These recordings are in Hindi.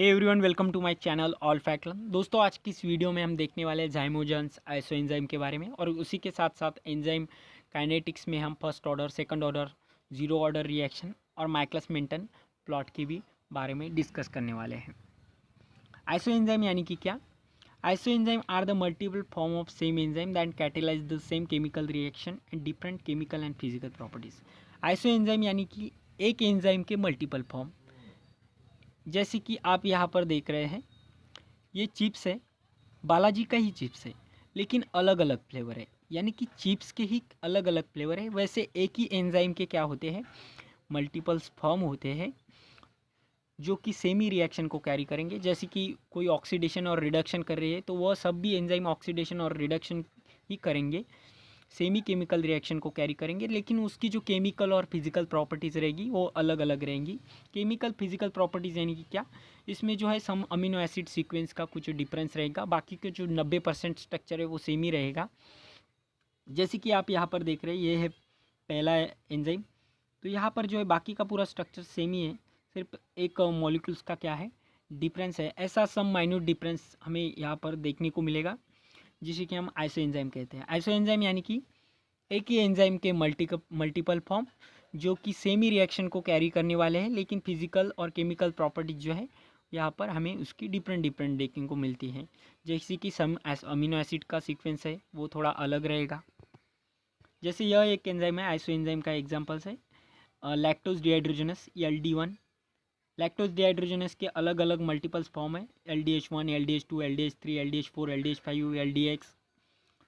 Hey everyone, welcome to my channel all fact learn. दोस्तों, आज की इस वीडियो में हम देखने वाले हैं zymogens आइसोएंजाइम के बारे में, और उसी के साथ साथ एंजाइम काइनेटिक्स में हम first order, second order, zero order reaction और माइकलिस मेंटन प्लॉट की भी बारे में डिस्कस करने वाले हैं। आइसोएंजाइम यानी कि क्या? Isoenzyme are the multiple form of same enzyme that catalyse the same chemical reaction and different chemical and physical properties. Isoenzyme यानी कि एक एंजाइम के मल्टीपल फॉर्म। जैसे कि आप यहाँ पर देख रहे हैं, ये चिप्स है, बालाजी का ही चिप्स है, लेकिन अलग अलग फ्लेवर है, यानी कि चिप्स के ही अलग अलग फ्लेवर है। वैसे एक ही एंजाइम के क्या होते हैं, मल्टीपल्स फॉर्म होते हैं जो कि सेमी रिएक्शन को कैरी करेंगे। जैसे कि कोई ऑक्सीडेशन और रिडक्शन कर रही है तो वह सब भी एंजाइम ऑक्सीडेशन और रिडक्शन ही करेंगे, सेमी केमिकल रिएक्शन को कैरी करेंगे, लेकिन उसकी जो केमिकल और फिजिकल प्रॉपर्टीज़ रहेगी वो अलग अलग रहेंगी। केमिकल फिजिकल प्रॉपर्टीज़ यानी कि क्या, इसमें जो है सम अमीनो एसिड सीक्वेंस का कुछ डिफरेंस रहेगा, बाकी के जो 90% स्ट्रक्चर है वो सेम ही रहेगा। जैसे कि आप यहाँ पर देख रहे हैं, ये है पहला एंजाइम, तो यहाँ पर जो है बाकी का पूरा स्ट्रक्चर सेम ही है, सिर्फ एक मॉलिक्यूल्स का क्या है, डिफरेंस है। ऐसा सम माइन्यूट डिफरेंस हमें यहाँ पर देखने को मिलेगा, जिसे कि हम आइसो एंजाइम कहते हैं। आइसो एंजाइम यानी कि एक ही एंजाइम के मल्टीपल फॉर्म जो कि सेमी रिएक्शन को कैरी करने वाले हैं, लेकिन फिजिकल और केमिकल प्रॉपर्टीज जो है यहाँ पर हमें उसकी डिफरेंट डिफरेंट देखने को मिलती है। जैसे कि सम अमीनो एसिड का सीक्वेंस है वो थोड़ा अलग रहेगा। जैसे यह एक एंजाइम है, आइसो एंजाइम का एग्जाम्पल्स है लैक्टोज डिहाइड्रोजनस LD1। लैक्टोज डिहाइड्रोजनस के अलग अलग मल्टीपल्स फॉर्म है, LDH1, LDH2, LDH3, LDH4, LDH5, LDX।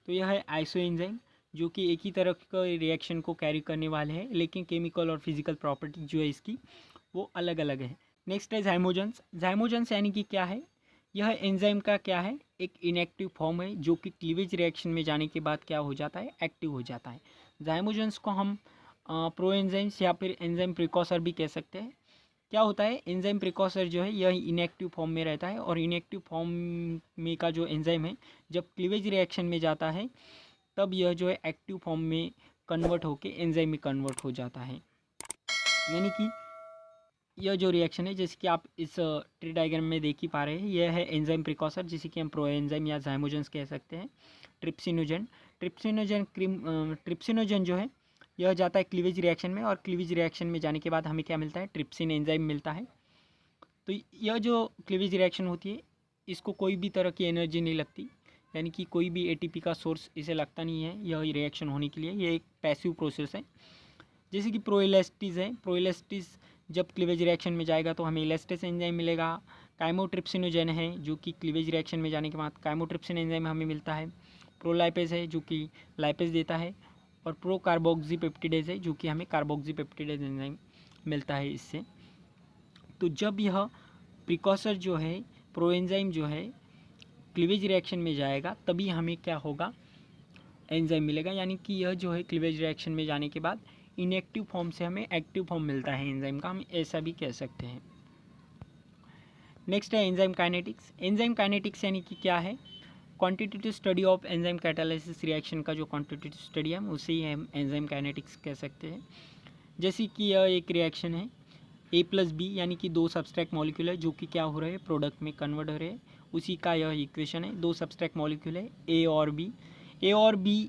तो यह है आइसो एंजाइम जो कि एक ही तरह का रिएक्शन को कैरी करने वाले हैं, लेकिन केमिकल और फिजिकल प्रॉपर्टी जो है इसकी वो अलग अलग है। नेक्स्ट है zymogens। zymogens यानी कि क्या है, यह एंजाइम का क्या है, एक इनएक्टिव फॉर्म है जो कि क्लीवेज रिएक्शन में जाने के बाद क्या हो जाता है, एक्टिव हो जाता है। zymogens को हम प्रो एंजाइम्स या फिर एंजाइम प्रिकॉसर भी कह सकते हैं। क्या होता है, एंजाइम प्रिकॉसर जो है यह इनएक्टिव फॉर्म में रहता है, और इनएक्टिव फॉर्म में का जो एंजाइम है जब क्लीवेज रिएक्शन में जाता है तब यह जो है एक्टिव फॉर्म में कन्वर्ट होके एंजाइम में कन्वर्ट हो जाता है। यानी कि यह जो रिएक्शन है, जैसे कि आप इस ट्री डायग्राम में देख ही पा रहे हैं, यह है एंजाइम प्रिकॉसर जिसे कि हम प्रो एंजाइम या zymogens कह सकते हैं। ट्रिप्सिनोजन ट्रिप्सिनोजन जो है यह जाता है क्लीवेज रिएक्शन में, और क्लीवेज रिएक्शन में जाने के बाद हमें क्या मिलता है, ट्रिप्सिन एंजाइम मिलता है। तो यह जो क्लीवेज रिएक्शन होती है इसको कोई भी तरह की एनर्जी नहीं लगती, यानी कि कोई भी एटीपी का सोर्स इसे लगता नहीं है यह रिएक्शन होने के लिए। ये एक पैसिव प्रोसेस है। जैसे कि प्रोइलेस्टिस है, प्रोइलेस्टिस जब क्लीवेज रिएक्शन में जाएगा तो हमें इलेस्टेस एंजाइम मिलेगा। काइमोट्रिप्सिनोजन है जो कि क्लीवेज रिएक्शन में जाने के बाद काइमोट्रिप्सिन एंजाइम हमें मिलता है। प्रोलाइपेज है जो कि लाइपेज देता है, और प्रो कार्बोक्सीपेप्टिडेज है जो कि हमें कार्बोक्सीपेप्टिडेज एंजाइम मिलता है इससे। तो जब यह प्रिकॉसर जो है, प्रोएंजाइम जो है क्लीवेज रिएक्शन में जाएगा तभी हमें क्या होगा, एंजाइम मिलेगा। यानी कि यह जो है क्लीवेज रिएक्शन में जाने के बाद इनएक्टिव फॉर्म से हमें एक्टिव फॉर्म मिलता है एंजाइम का, हम ऐसा भी कह सकते हैं। नेक्स्ट है एंजाइम काइनेटिक्स। एंजाइम काइनेटिक्स यानी कि क्या है, quantitative study of enzyme catalysis reaction का जो क्वांटिटेटिव स्टडी है उसे ही हम एंजाइम काइनेटिक्स कह सकते हैं। जैसे कि यह एक रिएक्शन है A+B, यानी कि दो सब्सट्रैक्ट मॉलिक्यूल है जो कि क्या हो रहे हैं, प्रोडक्ट में कन्वर्ट हो रहे हैं, उसी का यह इक्वेशन है। दो सब्सट्रैक्ट मॉलिक्यूल है A और B, A और B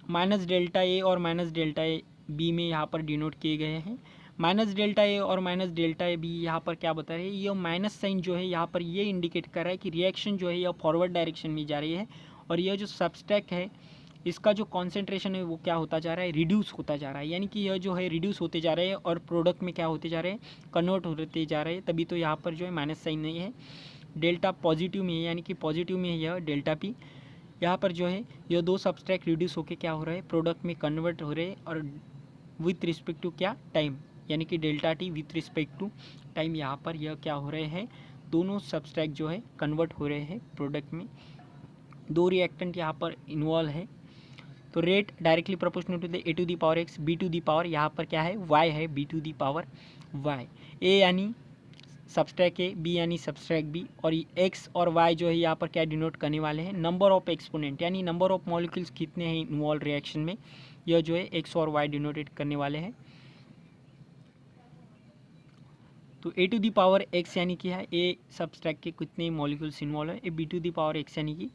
माइनस डेल्टा A और माइनस डेल्टा B में यहाँ पर डिनोट किए गए हैं। माइनस डेल्टा A और माइनस डेल्टा B यहाँ पर क्या बता रहे हैं, यह माइनस साइन जो है यहाँ पर ये इंडिकेट कर रहा है कि रिएक्शन जो है यह फॉरवर्ड डायरेक्शन में जा रही है, और यह जो सब्सट्रैक्ट है इसका जो कॉन्सेंट्रेशन है वो क्या होता जा रहा है, रिड्यूस होता जा रहा है। यानी कि यह जो है रिड्यूस होते जा रहे हैं और प्रोडक्ट में क्या होते जा रहे हैं, कन्वर्ट होते जा रहे हैं। तभी तो यहाँ पर जो है माइनस साइन नहीं है, डेल्टा पॉजिटिव में है, यानी कि पॉजिटिव में है यह डेल्टा P। यहाँ पर जो है यह दो सब्सट्रैक्ट रिड्यूस होकर क्या हो रहा है, प्रोडक्ट में कन्वर्ट हो रहे हैं, और विथ रिस्पेक्ट टू क्या, टाइम, यानी कि delta T with respect to time यहाँ पर यह क्या हो रहे हैं, दोनों सब्सट्रैक्ट जो है कन्वर्ट हो रहे हैं प्रोडक्ट में। दो रिएक्टेंट यहाँ पर इन्वॉल्व है, तो rate directly proportional to the A⁴x B⁴ यहाँ पर क्या है, y है B⁴y। A यानी सब्सट्रैक्ट A, B यानी सब्सट्रैक्ट B, और x और y जो है यहाँ पर क्या डिनोट करने वाले हैं, नंबर ऑफ एक्सपोनेंट, यानी नंबर ऑफ मॉलिक्यूल्स कितने हैं इन्वॉल्व रिएक्शन में, यह जो है x और y डिनोटेड करने वाले हैं। तो a to the power x यानी कि है a सब्सट्रैक्ट के कितने मॉलिक्यूल्स इन्वॉल्व है, b to the power x यानी कि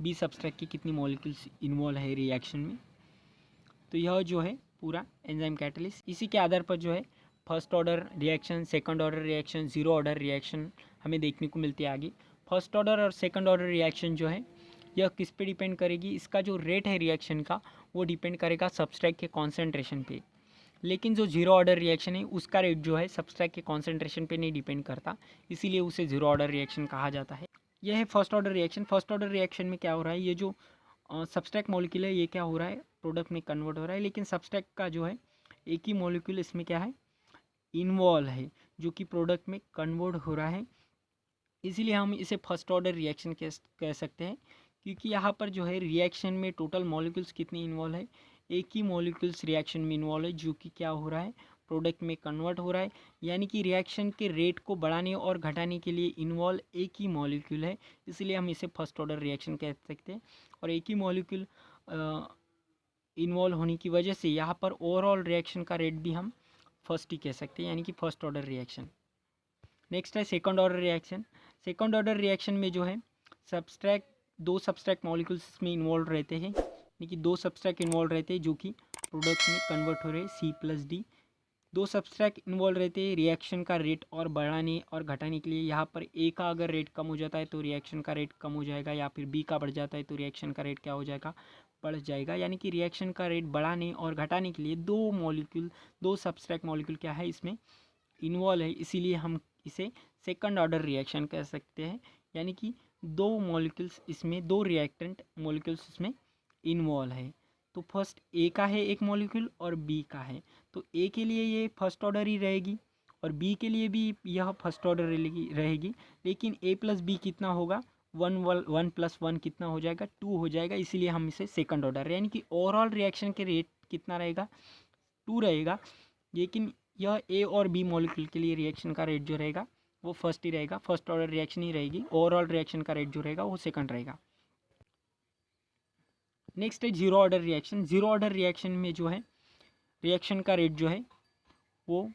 b सब्सट्रैक्ट के कितनी मॉलिक्यूल्स इन्वॉल्व है रिएक्शन में। तो यह जो है पूरा एंजाइम कैटलिस्ट, इसी के आधार पर जो है first order reaction, second order reaction, zero order reaction हमें देखने को मिलती है आगे। फर्स्ट ऑर्डर और सेकंड ऑर्डर रिएक्शन जो है यह किस पे डिपेंड करेगी, इसका जो रेट है रिएक्शन का वो डिपेंड करेगा सब्सट्रैक्ट के कॉन्सेंट्रेशन पे। लेकिन जो जीरो ऑर्डर रिएक्शन है उसका रेट जो है सब्सट्रैक्ट के कॉन्सेंट्रेशन पे नहीं डिपेंड करता, इसीलिए उसे जीरो ऑर्डर रिएक्शन कहा जाता है। यह है first order reaction. First order reaction में क्या हो रहा है, ये जो सब्सट्रैक्ट मॉलिक्यूल है ये क्या हो रहा है, प्रोडक्ट में कन्वर्ट हो रहा है, लेकिन सब्सट्रैक्ट का जो है एक ही मॉलिक्यूल इसमें क्या है, इन्वॉल्व है, जो कि प्रोडक्ट में कन्वर्ट हो रहा है। इसीलिए हम इसे फर्स्ट ऑर्डर रिएक्शन कह सकते हैं, क्योंकि यहाँ पर जो है रिएक्शन में टोटल मॉलिक्यूल्स कितनी इन्वॉल्व है, एक ही मॉलिक्यूल्स रिएक्शन में इन्वॉल्व है, जो कि क्या हो रहा है, प्रोडक्ट में कन्वर्ट हो रहा है। यानी कि रिएक्शन के रेट को बढ़ाने और घटाने के लिए इन्वॉल्व एक ही मॉलिक्यूल है, इसलिए हम इसे फर्स्ट ऑर्डर रिएक्शन कह सकते हैं। और एक ही मॉलिक्यूल इन्वॉल्व होने की वजह से यहाँ पर ओवरऑल रिएक्शन का रेट भी हम फर्स्ट ही कह सकते हैं, यानी कि फर्स्ट ऑर्डर रिएक्शन। नेक्स्ट है second order reaction. Second order reaction में जो है दो सब्सट्रैक्ट मॉलिक्यूल्स में इन्वॉल्व रहते हैं, यानी कि दो सब्सट्रैक्ट इन्वॉल्व रहते हैं जो कि प्रोडक्ट में कन्वर्ट हो रहे हैं C+D। दो सब्सट्रैक्ट इन्वॉल्व रहते हैं रिएक्शन का रेट और बढ़ाने और घटाने के लिए। यहाँ पर A का अगर रेट कम हो जाता है तो रिएक्शन का रेट कम हो जाएगा, या फिर B का बढ़ जाता है तो रिएक्शन का रेट क्या हो जाएगा, बढ़ जाएगा। यानी कि रिएक्शन का रेट बढ़ाने और घटाने के लिए दो सब्सट्रैक्ट मॉलिक्यूल क्या है इसमें इन्वॉल्व है, इसीलिए हम इसे सेकंड ऑर्डर रिएक्शन कह सकते हैं। यानी कि दो रिएक्टेंट मॉलिक्यूल्स इसमें इन्वॉल्व है। तो फर्स्ट A का है एक मॉलिक्यूल और B का है, तो A के लिए ये फर्स्ट ऑर्डर ही रहेगी और B के लिए भी यह फर्स्ट ऑर्डर रहेगी। लेकिन A प्लस B कितना होगा, 1 + 1 कितना हो जाएगा, 2 हो जाएगा, इसीलिए हम इसे सेकंड ऑर्डर, यानी कि ओवरऑल रिएक्शन के रेट कितना रहेगा, 2 रहेगा। लेकिन यह A और B मॉलिक्यूल के लिए रिएक्शन का रेट जो रहेगा वो फर्स्ट ही रहेगा, फर्स्ट ऑर्डर रिएक्शन ही रहेगी। ओवरऑल रिएक्शन का रेट जो रहेगा वो सेकंड रहेगा। नेक्स्ट है zero order reaction. Zero order reaction में जो है रिएक्शन का रेट जो है वो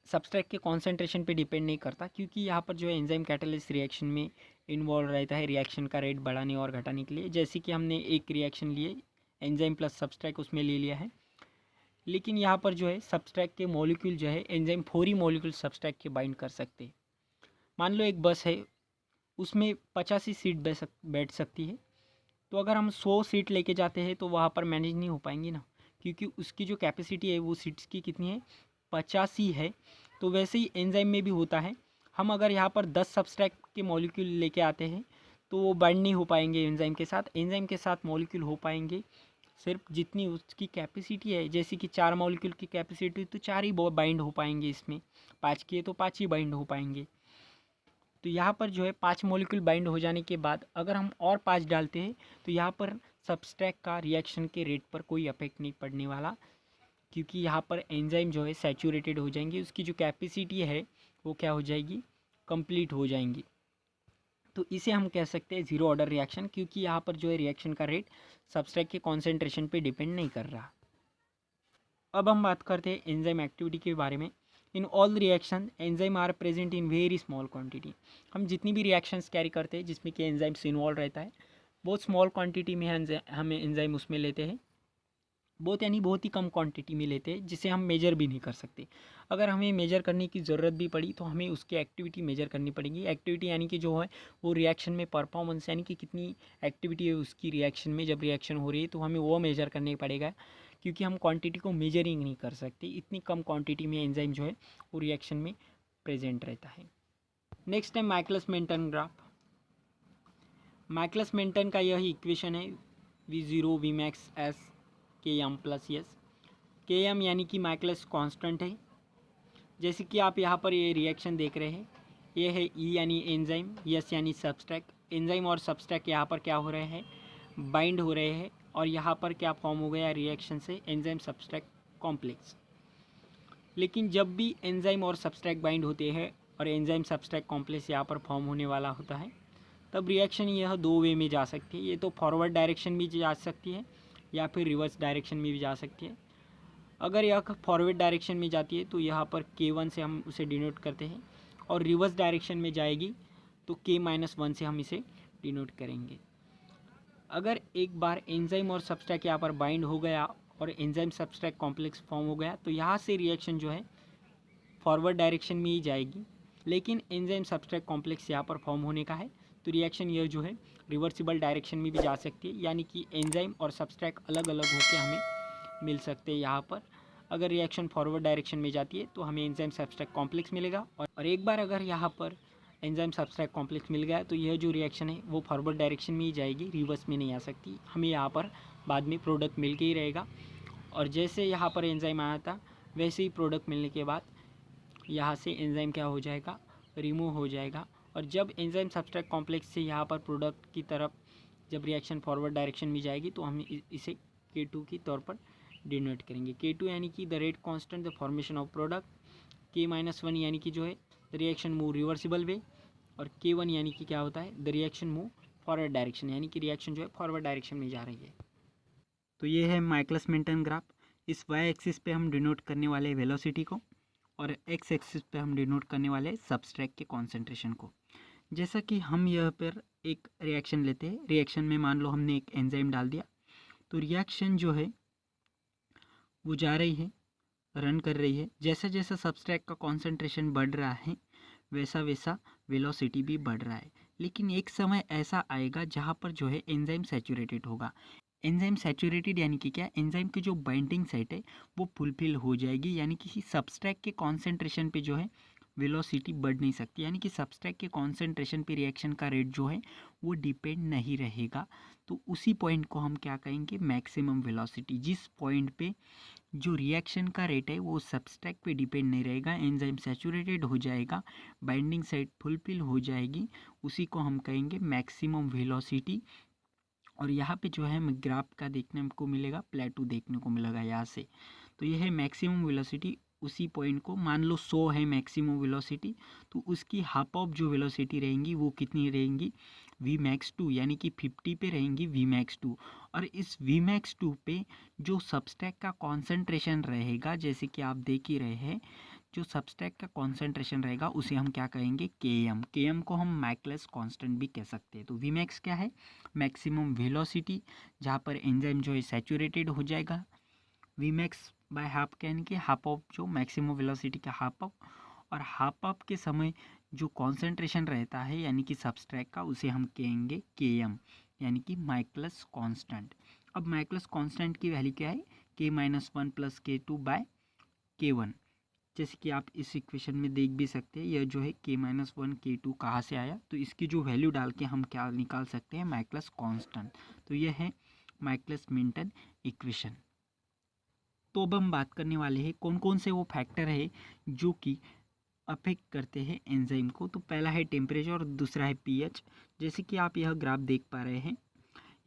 सब्सट्रैक्ट के कॉन्सेंट्रेशन पे डिपेंड नहीं करता, क्योंकि यहाँ पर जो है एंजाइम कैटालिस्ट रिएक्शन में इन्वॉल्व रहता है रिएक्शन का रेट बढ़ाने और घटाने के लिए। जैसे कि हमने एक रिएक्शन लिए एंजाइम प्लस सब्सट्रैक्ट, उसमें ले लिया है, लेकिन यहाँ पर जो है सब्सट्रैक्ट के मॉलिक्यूल जो है एंजाइम 4 ही मॉलिक्यूल सब्सट्रैक्ट के बाइंड कर सकते हैं। मान लो एक बस है, उसमें 85 सीट बैठ सकती है, तो अगर हम 100 सीट लेके जाते हैं तो वहाँ पर मैनेज नहीं हो पाएंगी ना, क्योंकि उसकी जो कैपेसिटी है वो सीट्स की कितनी है, 85 है। तो वैसे ही एंजाइम में भी होता है, हम अगर यहाँ पर 10 सब्सट्रैक्ट के मॉलिक्यूल लेके आते हैं तो वो बाइंड नहीं हो पाएंगे एंजाइम के साथ। एंजाइम के साथ मॉलिक्यूल हो पाएंगे सिर्फ जितनी उसकी कैपेसिटी है। जैसे कि 4 मॉलिक्यूल की कैपेसिटी तो 4 ही बाइंड हो पाएंगे, इसमें 5 की है तो 5 ही बाइंड हो पाएंगे। तो यहाँ पर जो है 5 मॉलिक्यूल बाइंड हो जाने के बाद अगर हम और 5 डालते हैं तो यहाँ पर सब्सट्रैक्ट का रिएक्शन के रेट पर कोई इफेक्ट नहीं पड़ने वाला, क्योंकि यहाँ पर एंजाइम जो है सैचुरेटेड हो जाएंगी, उसकी जो कैपेसिटी है वो क्या हो जाएगी, कंप्लीट हो जाएंगी। तो इसे हम कह सकते हैं जीरो ऑर्डर रिएक्शन, क्योंकि यहाँ पर जो है रिएक्शन का रेट सब्सट्रैक्ट के कॉन्सेंट्रेशन पे डिपेंड नहीं कर रहा। अब हम बात करते हैं एंजाइम एक्टिविटी के बारे में। In all reaction enzyme are present in very small quantity. हम जितनी भी रिएक्शंस कैरी करते हैं जिसमें कि एंजाइम्स इन्वॉल्व रहता है, बहुत स्मॉल क्वांटिटी में हमें एंजाइम उसमें लेते हैं, बहुत ही कम क्वांटिटी में लेते हैं, जिसे हम मेजर भी नहीं कर सकते। अगर हमें मेजर करने की ज़रूरत भी पड़ी तो हमें उसकी एक्टिविटी मेजर करनी पड़ेगी। एक्टिविटी यानी कि जो है वो रिएक्शन में परफॉर्मेंस, यानी कि कितनी एक्टिविटी है उसकी रिएक्शन में, जब रिएक्शन हो रही है तो हमें वो मेजर करने पड़ेगा, क्योंकि हम क्वांटिटी को मेजरिंग नहीं कर सकते। इतनी कम क्वांटिटी में एंजाइम जो है वो रिएक्शन में प्रेजेंट रहता है। नेक्स्ट है Michaelis Menten graph. Michaelis Menten का यही इक्वेशन है V0 Vmax S Km + S। Km यानी कि माइकलिस कांस्टेंट है। जैसे कि आप यहाँ पर ये रिएक्शन देख रहे हैं, ये है E यानी एंजाइम, S यानी सब्सट्रैक्ट। एंजाइम और सब्सट्रैक्ट यहाँ पर क्या हो रहे हैं, बाइंड हो रहे हैं, और यहाँ पर क्या फॉर्म हो गया रिएक्शन से, एंजाइम सब्सट्रैक्ट कॉम्प्लेक्स। लेकिन जब भी एंजाइम और सब्सट्रैक्ट बाइंड होते हैं और एंजाइम सब्सट्रैक्ट कॉम्प्लेक्स यहाँ पर फॉर्म होने वाला होता है, तब रिएक्शन यह 2 वे में जा सकती है। ये तो फॉरवर्ड डायरेक्शन भी जा सकती है या फिर रिवर्स डायरेक्शन में भी जा सकती है। अगर यह फॉरवर्ड डायरेक्शन में जाती है तो यहाँ पर K1 से हम उसे डिनोट करते हैं, और रिवर्स डायरेक्शन में जाएगी तो K-1 से हम इसे डिनोट करेंगे। अगर एक बार एंजाइम और सबस्ट्रैट यहाँ पर बाइंड हो गया और एंजाइम सबस्ट्रैट कॉम्प्लेक्स फॉर्म हो गया तो यहाँ से रिएक्शन जो है फॉरवर्ड डायरेक्शन में ही जाएगी, लेकिन एंजाइम सबस्ट्रैट कॉम्प्लेक्स यहाँ पर फॉर्म होने का है तो रिएक्शन यह जो है रिवर्सिबल डायरेक्शन में भी जा सकती है, यानी कि एंजाइम और सबस्ट्रैट अलग अलग होकर हमें मिल सकते हैं। यहाँ पर अगर रिएक्शन फॉरवर्ड डायरेक्शन में जाती है तो हमें एंजाइम सबस्ट्रैट कॉम्प्लेक्स मिलेगा, और एक बार अगर यहाँ पर एंजाइम सबस्ट्रैट कॉम्प्लेक्स मिल गया तो यह जो रिएक्शन है वो फॉरवर्ड डायरेक्शन में ही जाएगी, रिवर्स में नहीं आ सकती। हमें यहाँ पर बाद में प्रोडक्ट मिल के ही रहेगा, और जैसे यहाँ पर एंजाइम आया था वैसे ही प्रोडक्ट मिलने के बाद यहाँ से एंजाइम क्या हो जाएगा, रिमूव हो जाएगा। और जब एंजाइम सबस्ट्रैट कॉम्प्लेक्स से यहाँ पर प्रोडक्ट की तरफ जब रिएक्शन फॉरवर्ड डायरेक्शन में जाएगी तो हम इसे K2 की तौर पर डिनोट करेंगे। K2 यानी कि the rate constant the formation of product, K-1 यानी कि जो है द रिएक्शन मूव रिवर्सिबल वे, और K1 यानी कि क्या होता है the reaction move forward direction, यानी कि रिएक्शन जो है फॉरवर्ड डायरेक्शन में जा रही है। तो ये है माइकलिस मेंटन ग्राफ। इस वाई एक्सिस पे हम डिनोट करने वाले वेलोसिटी को, और एक्स एक्सिस पे हम डिनोट करने वाले सबस्ट्रैट के कॉन्सेंट्रेशन को। जैसा कि हम यह पर एक रिएक्शन लेते हैं, रिएक्शन में मान लो हमने एक एंजाइम डाल दिया तो रिएक्शन जो है वो जा रही है, रन कर रही है। जैसा जैसा सबस्ट्रैट का कॉन्सेंट्रेशन बढ़ रहा है वैसा वैसा वेलोसिटी भी बढ़ रहा है, लेकिन एक समय ऐसा आएगा जहाँ पर जो है एंजाइम सैचुरेटेड होगा। एंजाइम सैचुरेटेड यानी कि क्या, एंजाइम की जो बाइंडिंग साइट है वो फुलफिल हो जाएगी, यानी किसी सबस्ट्रैट के कॉन्सेंट्रेशन पे जो है वेलोसिटी बढ़ नहीं सकती, यानी कि सबस्ट्रैट के कॉन्सेंट्रेशन पे रिएक्शन का रेट जो है वो डिपेंड नहीं रहेगा। तो उसी पॉइंट को हम क्या कहेंगे, मैक्सिमम वेलोसिटी। जिस पॉइंट पे जो रिएक्शन का रेट है वो सबस्ट्रैट पे डिपेंड नहीं रहेगा, एंजाइम सैचुरेटेड हो जाएगा, बाइंडिंग साइट फुलफिल हो जाएगी, उसी को हम कहेंगे मैक्सिमम वेलोसिटी। और यहाँ पे जो है हमें ग्राफ का देखने को मिलेगा, प्लेटू देखने को मिलेगा यहाँ से। तो ये है मैक्सिमम वेलोसिटी। उसी पॉइंट को मान लो 100 है मैक्सिमम वेलोसिटी, तो उसकी हाफ ऑफ जो वेलोसिटी रहेंगी वो कितनी रहेंगी, Vmax2, यानी कि 50 पे रहेंगी Vmax2। और इस Vmax2 पे जो सबस्ट्रैट का कॉन्सेंट्रेशन रहेगा, जैसे कि आप देख ही रहे हैं, जो सबस्ट्रैट का कॉन्सेंट्रेशन रहेगा उसे हम क्या कहेंगे, Km। Km को हम माइकलिस कांस्टेंट भी कह सकते हैं। तो Vmax क्या है, मैक्सिमम वेलोसिटी, जहाँ पर एंजाइम जो है सैचुरेटेड हो जाएगा। Vmax बाय हाफ यानी कि हाफ ऑफ जो मैक्सिमम वेलोसिटी का हाफ ऑफ, और हाफ ऑफ के समय जो कॉन्सेंट्रेशन रहता है यानी कि सबस्ट्रैट का उसे हम कहेंगे Km, यानी कि माइकलिस कांस्टेंट। अब माइकलिस कांस्टेंट की वैल्यू क्या है, K-1 plus K2 bye K1। जैसे कि आप इस इक्वेशन में देख भी सकते हैं, यह जो है K-1 K2 कहाँ से आया, तो इसकी जो वैल्यू डाल के हम क्या निकाल सकते हैं, माइकलिस कांस्टेंट। तो यह है माइकलिस मेंटन इक्वेशन। तो अब हम बात करने वाले हैं कौन कौन से वो फैक्टर है जो कि अफेक्ट करते हैं एंजाइम को। तो पहला है टेम्परेचर और दूसरा है पीएच। जैसे कि आप यह ग्राफ देख पा रहे हैं,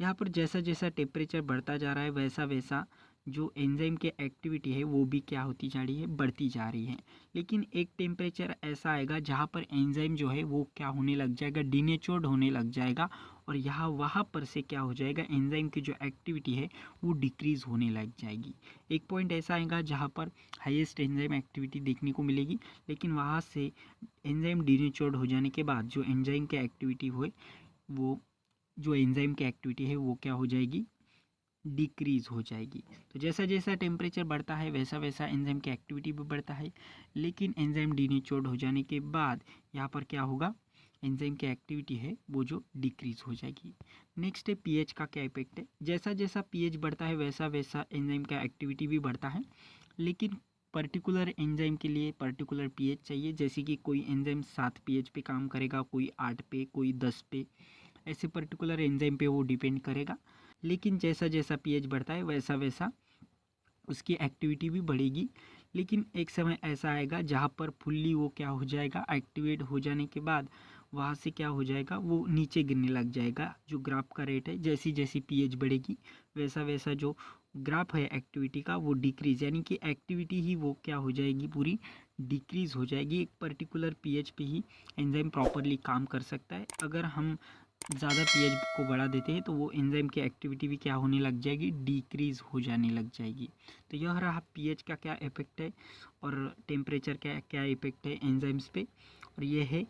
यहाँ पर जैसा जैसा टेम्परेचर बढ़ता जा रहा है वैसा वैसा जो एंजाइम की एक्टिविटी है वो भी क्या होती जा रही है, बढ़ती जा रही है। लेकिन एक टेम्परेचर ऐसा आएगा जहाँ पर एंजाइम जो है वो क्या होने लग जाएगा, डीनेचर्ड होने लग जाएगा, और यहाँ वहाँ पर से क्या हो जाएगा, एंजाइम की जो एक्टिविटी है वो डिक्रीज़ होने लग जाएगी। एक पॉइंट ऐसा आएगा जहाँ पर हाईएस्ट एंजाइम एक्टिविटी देखने को मिलेगी, लेकिन वहाँ से एंजाइम डीनेचर्ड हो जाने के बाद जो एंजाइम की एक्टिविटी हुए वो जो एंजाइम की एक्टिविटी है वो क्या हो जाएगी, डिक्रीज़ हो जाएगी। तो जैसा जैसा टेम्परेचर बढ़ता है वैसा वैसा एंजाइम की एक्टिविटी भी बढ़ता है, लेकिन एंजाइम डीनेचर्ड हो जाने के बाद यहाँ पर क्या होगा, एंजाइम की एक्टिविटी है वो जो डिक्रीज़ हो जाएगी। नेक्स्ट है पीएच का क्या इफेक्ट है। जैसा जैसा पीएच बढ़ता है वैसा वैसा एंजाइम का एक्टिविटी भी बढ़ता है, लेकिन पर्टिकुलर एंजाइम के लिए पर्टिकुलर पीएच चाहिए। जैसे कि कोई एंजाइम 7 पीएच पे काम करेगा, कोई 8 पे, कोई 10 पे, ऐसे पर्टिकुलर एंजाइम पे वो डिपेंड करेगा। लेकिन जैसा जैसा पीएच बढ़ता है वैसा वैसा उसकी एक्टिविटी भी बढ़ेगी। लेकिन एक समय ऐसा आएगा जहाँ पर फुल्ली वो क्या हो जाएगा, एक्टिवेट हो जाने के बाद वहाँ से क्या हो जाएगा, वो नीचे गिरने लग जाएगा जो ग्राफ का रेट है। जैसी जैसी पीएच बढ़ेगी वैसा वैसा जो ग्राफ है एक्टिविटी का वो डिक्रीज, यानी कि एक्टिविटी ही वो क्या हो जाएगी, पूरी डिक्रीज़ हो जाएगी। एक पर्टिकुलर पीएच पे ही एंजाइम प्रॉपरली काम कर सकता है। अगर हम ज़्यादा पीएच को बढ़ा देते हैं तो वो एंजाइम की एक्टिविटी भी क्या होने लग जाएगी, डिक्रीज़ हो जाने लग जाएगी। तो यह रहा पीएच का क्या इफेक्ट है और टेम्परेचर का क्या इफेक्ट है एंजाइम्स पे। और ये है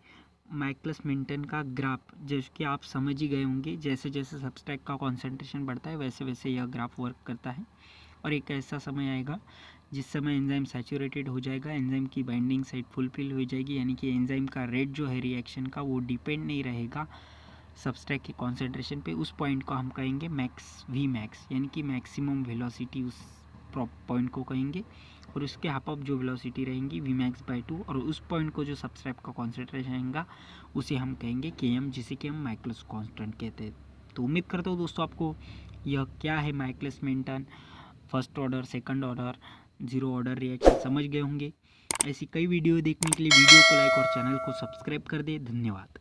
माइकलिस मेंटन का ग्राफ, जैसे कि आप समझ ही गए होंगे, जैसे जैसे सब्सट्रैट का कॉन्सेंट्रेशन बढ़ता है वैसे वैसे यह ग्राफ वर्क करता है। और एक ऐसा समय आएगा जिस समय एंजाइम सैचुरेटेड हो जाएगा, एंजाइम की बाइंडिंग साइट फुलफिल हो जाएगी, यानी कि एंजाइम का रेट जो है रिएक्शन का वो डिपेंड नहीं रहेगा सब्सट्रैट के कॉन्सेंट्रेशन पे। उस पॉइंट को हम कहेंगे मैक्स, वी मैक्स, यानी कि मैक्सिमम वेलोसिटी उस पॉइंट को कहेंगे। और उसके हाफ ऑफ जो वेलोसिटी रहेंगी वी मैक्स बाई 2, और उस पॉइंट को जो सब्सट्रैट का कॉन्सेंट्रेशन रहेगा उसे हम कहेंगे केएम, जिसे कि हम माइकलिस कांस्टेंट कहते हैं। तो उम्मीद करता हूँ दोस्तों आपको यह क्या है Michaelis Menten, first order, second order, zero order reaction समझ गए होंगे। ऐसी कई वीडियो देखने के लिए वीडियो को लाइक और चैनल को सब्सक्राइब कर दे। धन्यवाद।